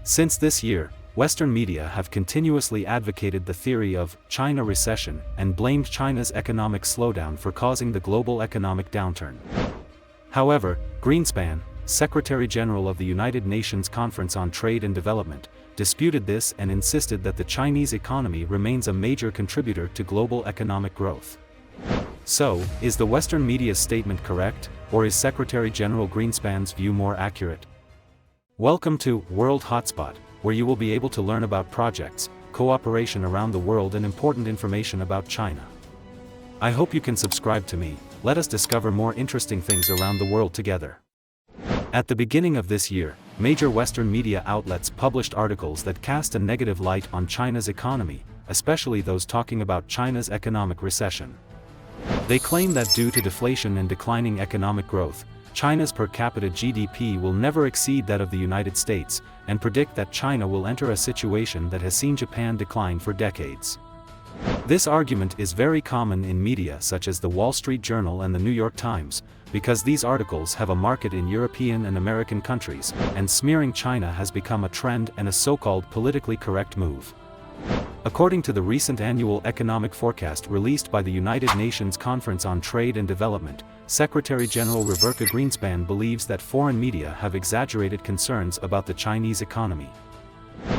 Since this year, Western media have continuously advocated the theory of China recession and blamed China's economic slowdown for causing the global economic downturn. However, Greenspan, Secretary General of the United Nations Conference on Trade and Development, disputed this and insisted that the Chinese economy remains a major contributor to global economic growth. So, is the Western media's statement correct, or is Secretary General Greenspan's view more accurate? Welcome to World Hotspot, where you will be able to learn about projects, cooperation around the world and important information about China. I hope you can subscribe to me. Let us discover more interesting things around the world together. At the beginning of this year, major Western media outlets published articles that cast a negative light on China's economy, especially those talking about China's economic recession. They claim that due to deflation and declining economic growth, China's per capita GDP will never exceed that of the United States, and predict that China will enter a situation that has seen Japan decline for decades. This argument is very common in media such as the Wall Street Journal and the New York Times, because these articles have a market in European and American countries, and smearing China has become a trend and a so-called politically correct move. According to the recent annual economic forecast released by the United Nations Conference on Trade and Development, Secretary General Reverka Greenspan believes that foreign media have exaggerated concerns about the Chinese economy.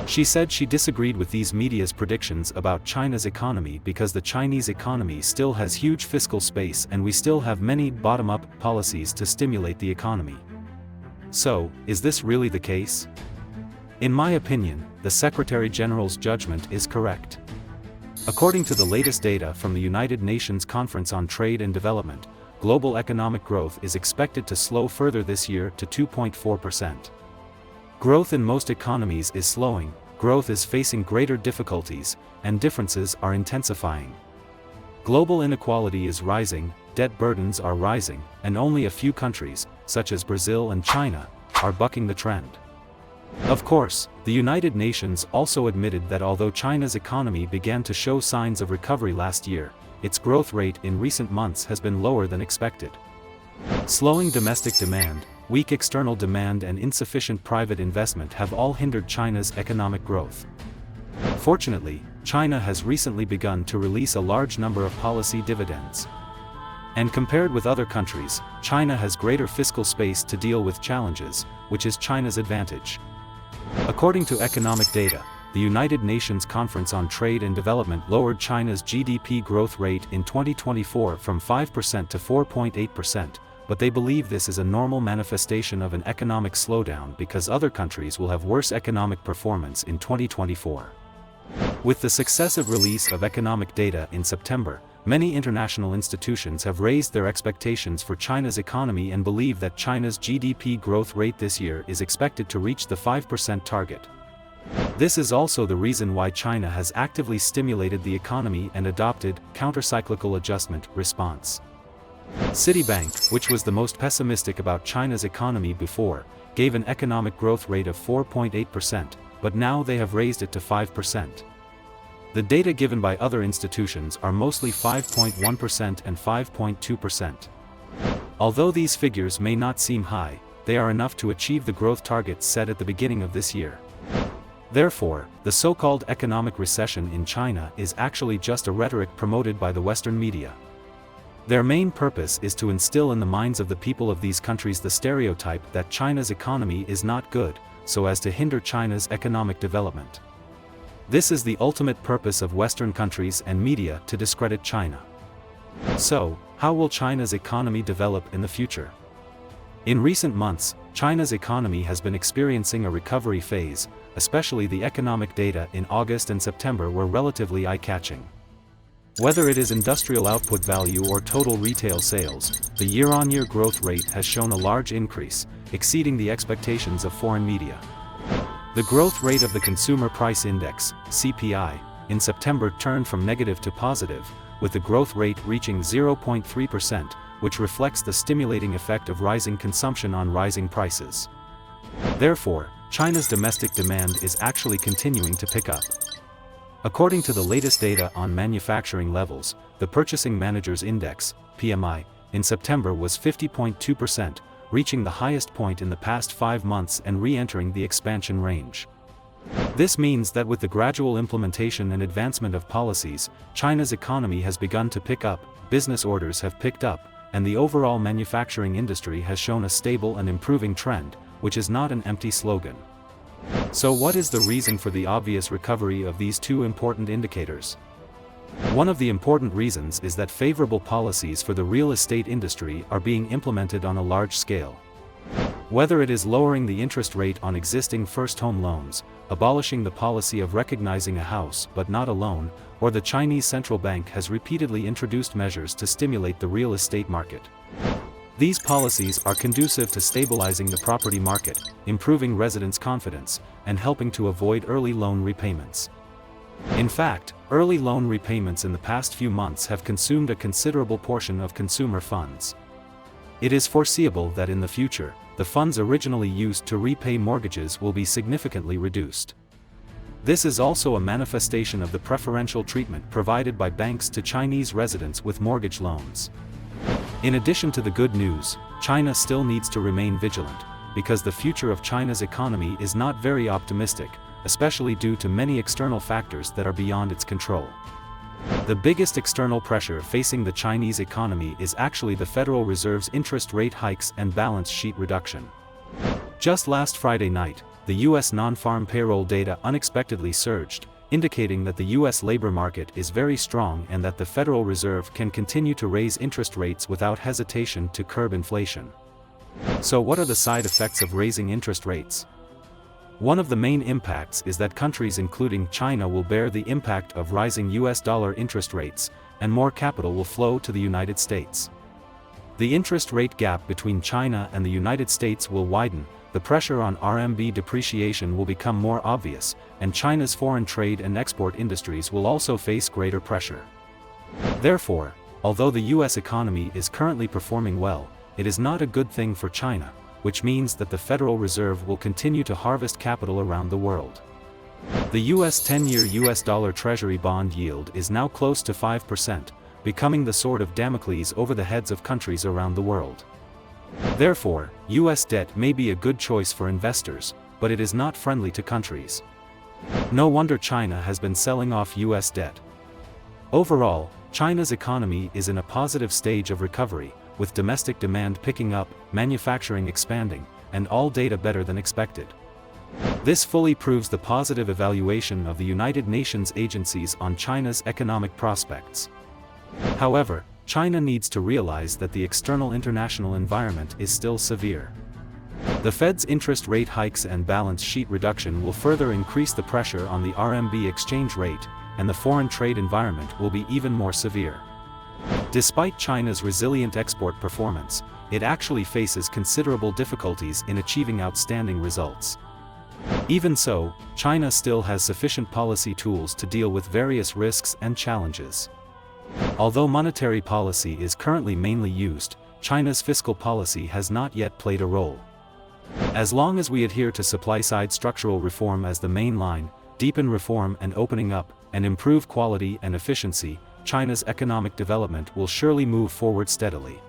She said she disagreed with these media's predictions about China's economy because the Chinese economy still has huge fiscal space and we still have many bottom-up policies to stimulate the economy. So, is this really the case? In my opinion, the Secretary General's judgment is correct. According to the latest data from the United Nations Conference on Trade and Development, global economic growth is expected to slow further this year to 2.4%. Growth in most economies is slowing, growth is facing greater difficulties, and differences are intensifying. Global inequality is rising, debt burdens are rising, and only a few countries, such as Brazil and China, are bucking the trend. Of course, the United Nations also admitted that although China's economy began to show signs of recovery last year, its growth rate in recent months has been lower than expected. Slowing domestic demand, weak external demand and insufficient private investment have all hindered China's economic growth. Fortunately, China has recently begun to release a large number of policy dividends. And compared with other countries, China has greater fiscal space to deal with challenges, which is China's advantage. According to economic data, the United Nations Conference on Trade and Development lowered China's GDP growth rate in 2024 from 5% to 4.8%, but they believe this is a normal manifestation of an economic slowdown because other countries will have worse economic performance in 2024. With the successive release of economic data in September, many international institutions have raised their expectations for China's economy and believe that China's GDP growth rate this year is expected to reach the 5% target. This is also the reason why China has actively stimulated the economy and adopted countercyclical adjustment response. Citibank, which was the most pessimistic about China's economy before, gave an economic growth rate of 4.8%, but now they have raised it to 5%. The data given by other institutions are mostly 5.1% and 5.2%. Although these figures may not seem high, they are enough to achieve the growth targets set at the beginning of this year. Therefore, the so-called economic recession in China is actually just a rhetoric promoted by the Western media. Their main purpose is to instill in the minds of the people of these countries the stereotype that China's economy is not good, so as to hinder China's economic development. This is the ultimate purpose of Western countries and media to discredit China. So, how will China's economy develop in the future? In recent months, China's economy has been experiencing a recovery phase, especially the economic data in August and September were relatively eye-catching. Whether it is industrial output value or total retail sales, the year-on-year growth rate has shown a large increase, exceeding the expectations of foreign media. The growth rate of the Consumer Price Index, CPI, in September turned from negative to positive, with the growth rate reaching 0.3%, which reflects the stimulating effect of rising consumption on rising prices. Therefore, China's domestic demand is actually continuing to pick up. According to the latest data on manufacturing levels, the Purchasing Managers' Index, PMI, in September was 50.2%, reaching the highest point in the past 5 months and re-entering the expansion range. This means that with the gradual implementation and advancement of policies, China's economy has begun to pick up, business orders have picked up, and the overall manufacturing industry has shown a stable and improving trend, which is not an empty slogan. So what is the reason for the obvious recovery of these two important indicators? One of the important reasons is that favorable policies for the real estate industry are being implemented on a large scale. Whether it is lowering the interest rate on existing first home loans, abolishing the policy of recognizing a house but not a loan, or the Chinese central bank has repeatedly introduced measures to stimulate the real estate market. These policies are conducive to stabilizing the property market, improving residents' confidence, and helping to avoid early loan repayments. In fact, early loan repayments in the past few months have consumed a considerable portion of consumer funds. It is foreseeable that in the future, the funds originally used to repay mortgages will be significantly reduced. This is also a manifestation of the preferential treatment provided by banks to Chinese residents with mortgage loans. In addition to the good news, China still needs to remain vigilant, because the future of China's economy is not very optimistic, especially due to many external factors that are beyond its control. The biggest external pressure facing the Chinese economy is actually the Federal Reserve's interest rate hikes and balance sheet reduction. Just last Friday night, the U.S. non-farm payroll data unexpectedly surged, indicating that the U.S. labor market is very strong and that the Federal Reserve can continue to raise interest rates without hesitation to curb inflation. So what are the side effects of raising interest rates? One of the main impacts is that countries including China will bear the impact of rising US dollar interest rates, and more capital will flow to the United States. The interest rate gap between China and the United States will widen, the pressure on RMB depreciation will become more obvious, and China's foreign trade and export industries will also face greater pressure. Therefore, although the US economy is currently performing well, it is not a good thing for China, which means that the Federal Reserve will continue to harvest capital around the world. The US 10-year US dollar Treasury bond yield is now close to 5%, becoming the sword of Damocles over the heads of countries around the world. Therefore, US debt may be a good choice for investors, but it is not friendly to countries. No wonder China has been selling off US debt. Overall, China's economy is in a positive stage of recovery, with domestic demand picking up, manufacturing expanding, and all data better than expected. This fully proves the positive evaluation of the United Nations agencies on China's economic prospects. However, China needs to realize that the external international environment is still severe. The Fed's interest rate hikes and balance sheet reduction will further increase the pressure on the RMB exchange rate, and the foreign trade environment will be even more severe. Despite China's resilient export performance, it actually faces considerable difficulties in achieving outstanding results. Even so, China still has sufficient policy tools to deal with various risks and challenges. Although monetary policy is currently mainly used, China's fiscal policy has not yet played a role. As long as we adhere to supply-side structural reform as the main line, deepen reform and opening up, and improve quality and efficiency, China's economic development will surely move forward steadily.